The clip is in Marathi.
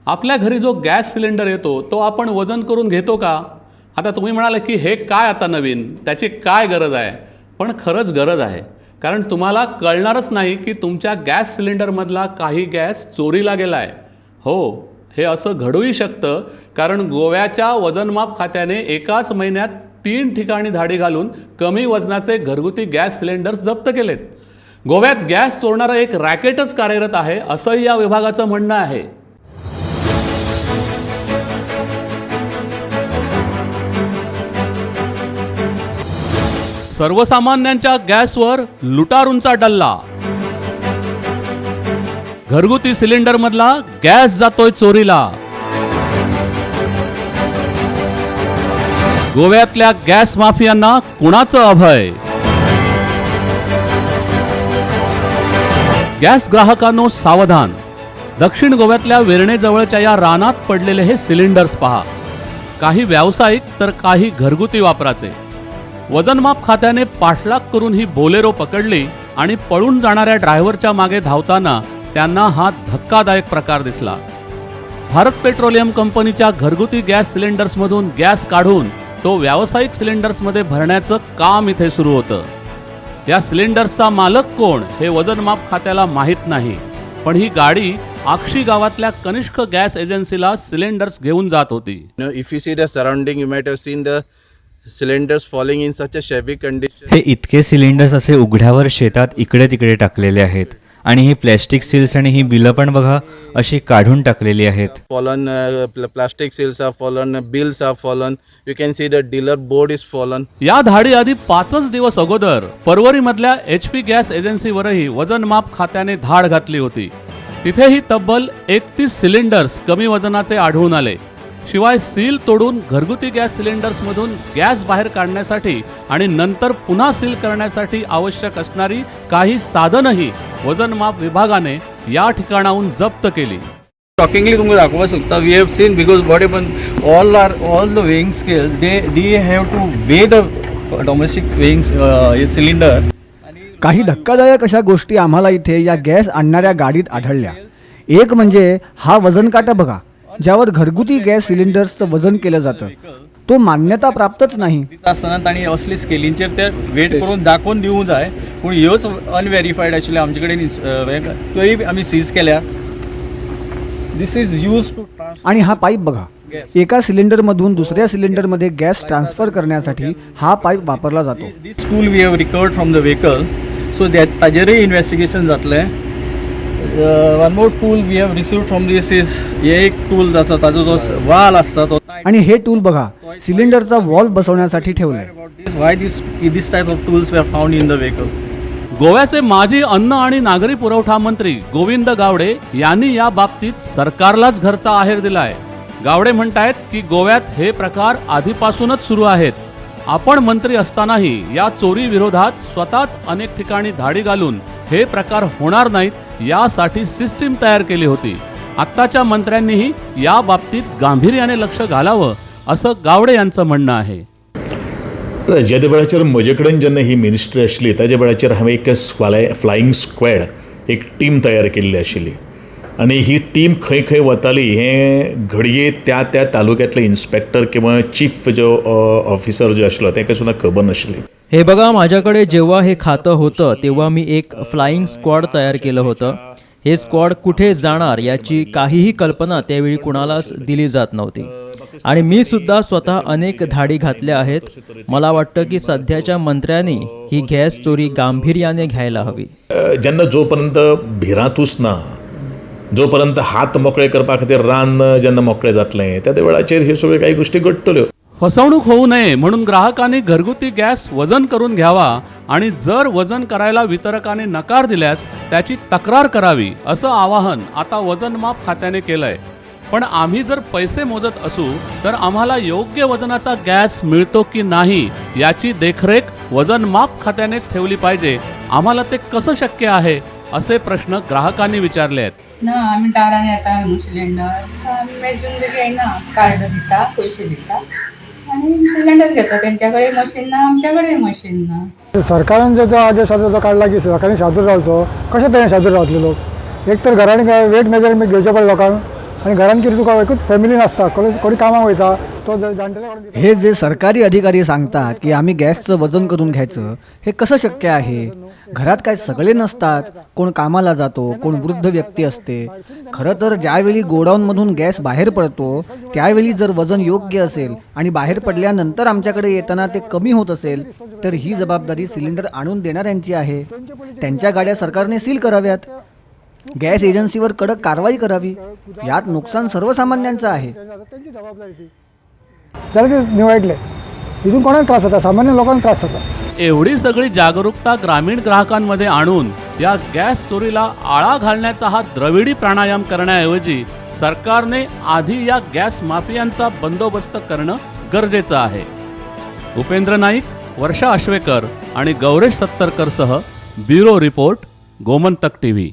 आपल्या घरी जो गॅस सिलेंडर येतो तो आपण वजन करून घेतो का? आता तुम्ही म्हणाले की हे काय आता नवीन, त्याची काय गरज आहे? पण खरंच गरज आहे, कारण तुम्हाला कळणारच नाही की तुमच्या गॅस सिलेंडरमधला काही गॅस चोरीला गेला आहे. हो, हे असं घडूही शकतं, कारण गोव्याच्या वजनमाप खात्याने एकाच महिन्यात 3 ठिकाणी धाडी घालून कमी वजनाचे घरगुती गॅस सिलेंडर्स जप्त केलेत. गोव्यात गॅस चोरणारं एक रॅकेटच कार्यरत आहे, असंही या विभागाचं म्हणणं आहे. सर्वसामान्यांच्या गॅसवर लुटारूंचा डल्ला. घरगुती सिलेंडरमधला गॅस जातोय चोरीला. गोव्यातल्या गॅस माफियांना कुणाचं अभय? गॅस ग्राहकांनो सावधान. दक्षिण गोव्यातल्या वेर्णेजवळच्या या रानात पडलेले हे सिलेंडर्स पहा. काही व्यावसायिक तर काही घरगुती वापराचे. वजनमाप खात्याने पाठलाग करून ही बोलेरो पकडली आणि पळून जाणाऱ्या ड्रायव्हरच्या मागे धावताना त्यांना हा धक्कादायक प्रकार दिसला. भारत पेट्रोलियम कंपनीच्या घरगुती गॅस सिलेंडर्समधून गॅस काढून तो व्यावसायिक सिलेंडर्समध्ये भरण्याचं काम इथे सुरू होतं. या सिलेंडर्सचा मालक कोण हे वजनमाप खात्याला माहीत नाही, पण ही गाडी आक्षी गावातल्या कनिष्क गॅस एजन्सीला सिलेंडर्स घेऊन जात होती. If you see the surrounding, you might have seen the cylinders falling in such a shabby condition. हे इतके सिलेंडर्स असे उघड्यावर शेतात इकडे तिकडे टाकलेले आहेत आणि ही प्लॅस्टिक सील्स आणि ही बिलं पण बघा अशी काढून टाकलेली आहेत. Fallen plastic seals have fallen, bills have fallen. You can see the dealer board is fallen. या धाडी आधी 5च दिवस अगोदर परवरीमधल्या HP गॅस एजन्सीवरही वजनमाप खात्याने धाड घातली होती. तिथेही तब्बल 31 सिलेंडर्स कमी वजनाचे आढळून आले. शिवाय सील तोडून घरगुती गॅस सिलेंडर्समधून गॅस बाहेर काढण्यासाठी आणि नंतर पुन्हा सील करण्यासाठी आवश्यक असणारी काही साधनही वजनमाप विभागाने या ठिकाणाहून जप्त केली. शॉकिंगली तुम्ही दाखवू शकता. We have seen because what happen all the weighing scale they have to weigh the domestic weighing cylinder. काही धक्कादायक अशा गोष्टी आम्हाला इथे या गॅस आणणाऱ्या गाडीत आढळल्या. एक म्हणजे हा वजन काटा बघा, ज्यावर घरगुती गॅस सिलेंडर्सचं वजन केलं जातं. तो मान्यता प्राप्तच नाही. असताना आणि असली स्केलिंगचेर ते वेट करून दाखवून दिवूं जाय, पूण ह्योच अनव्हेरीफाईड आशिल्ले आमचे कडेन त्योय आमी सीज केल्या. दिस इज यूज टू. आणि हा पाईप बघा, एका सिलेंडरमधून दुसऱ्या सिलेंडरमध्ये गॅस ट्रान्सफर करण्यासाठी हा पाईप वापरला जातो. This tool we have recovered from the vehicle, so that ताजेरय इन्व्हेस्टिगेशन जातलें. One more tool we have received from this is हे एक टूल आसा, ताजो जो वाल आसता तो. आणि हे टूल बघा सिलेंडरचा वॉल बसवण्यासाठी ठेवलाय. Why this type of tools were found in the vehicle. गोव्याचे माजी अन्न आणि नागरी पुरवठा मंत्री गोविंद गावडे यांनी या बाबतीत सरकारलाच घरचा आहेर दिलाय. गावडे म्हणतायत की गोव्यात हे प्रकार आधीपासूनच सुरू आहेत. आपण मंत्री असतानाही या चोरी विरोधात स्वतःच अनेक ठिकाणी धाडी घालून हे प्रकार होणार नाहीत यासाठी सिस्टीम तयार केली होती. आत्ताच्या मंत्र्यांनीही या बाबतीत गांभीर्याने लक्ष घालावं असं गावडे यांचं म्हणणं आहे. ज्या वेळाचेर म्हजे कडेन जेन्ना ही मिनिस्ट्री आशिल्ली ताजे वेळाचेर हांवें एक फ्लायींग स्क्वॅड एक टीम तयार केल्ली आशिल्ली आनी ही टीम खंय खंय वताली हें घडये त्या त्या तालुक्यांतले इन्स्पेक्टर किंवा चीफ जो ऑफिसर जो आशिल्लो ताका सुद्दां खबर नाशिल्ली. हे बघा, माझ्याकडे जेव्हा हे खातं होतं तेव्हा मी एक फ्लाइंग स्क्वॉड तयार केलं होतं. हे स्क्वॉड कुठे जाणार याची काहीही कल्पना त्यावेळी कुणालाच दिली जात नव्हती आणि मी सुद्धा स्वतः अनेक धाडी घातल्या आहेत. मला वाटतं की सध्याच्या मंत्र्यांनी ही गॅस चोरी गांभीर्याने घ्यायला हवी. जेन्ना जोपर्यंत भिरांतूच ना, जोपर्यंत हात मोकळे करपा खातीर रान जेन्ना मोकळें जातलें त्या वेळाचेर ह्यो सगळ्यो काही गोष्टी घडटल्यो. फसवणूक होऊ नये म्हणून ग्राहकांनी घरगुती गॅस वजन करून घ्यावा आणि जर वजन करायला वितरकाने नकार दिल्यास त्याची तक्रार करावी असं आवाहन आता वजनमाप खात्याने केलंय. पण आम्ही जर पैसे मोजत असू तर आम्हाला योग्य वजनाचा गॅस मिळतो की नाही याची देखरेख वजनमाप खात्यानेच ठेवली पाहिजे. आम्हाला ते कसं शक्य आहे असे प्रश्न ग्राहकांनी विचारले आहेत. ना आम्ही दारान येता न्हू सिलेंडर, आम्ही मेजून घेयना, कार्ड दिता, पैसे दिता आणि सिलेंडर घेता. त्यांच्याकडे मशीन ना, आमच्याकडे मशीन ना. सरकारान जो आदेश जो काढला की सरकारने सादूर रावचो, कशें तरेन सादूर रावतले लोक? एक तर घरांनी वेट मेजरमेंट घेवचे पडले लोकांक आनी घरान कितें तुका एकूच फॅमिली नासता, कोणी कामाक वयता, तो जाणटेल्या कडेन दिता. हे जे सरकारी अधिकारी सांगतात की आम्ही गॅसचं वजन करून घ्यायचं, हे कसं शक्य आहे? घरात काय सगळे नसतात, कोण कामाला जातो, कोण वृद्ध व्यक्ती असते. खरं तर ज्यावेळी गोडाऊनमधून गॅस बाहेर पडतो त्यावेळी जर वजन योग्य असेल आणि बाहेर पडल्यानंतर आमच्याकडे येताना ते कमी होत असेल तर ही जबाबदारी सिलेंडर आणून देणाऱ्यांची आहे. त्यांच्या गाड्या सरकारने सील कराव्यात, गॅस एजन्सीवर कडक कारवाई करावी. यात नुकसान सर्वसामान्यांचं आहे. त्यांची जबाबदारी ती. जाल्यार ते निवडले. इथून कोणाक त्रास जाता? सामान्य लोकांना त्रास जाता. एवढी सगळी जागरूकता ग्रामीण ग्राहकांमध्ये आणून या गॅस चोरीला आळा घालण्याचा हा द्रविडी प्राणायाम करण्याऐवजी सरकारने आधी या गॅस माफियांचा बंदोबस्त करणं गरजेचं आहे. उपेंद्र नाईक, वर्षा आश्वेकर आणि गौरेश सत्तरकरसह ब्युरो रिपोर्ट, गोमंतक टीव्ही.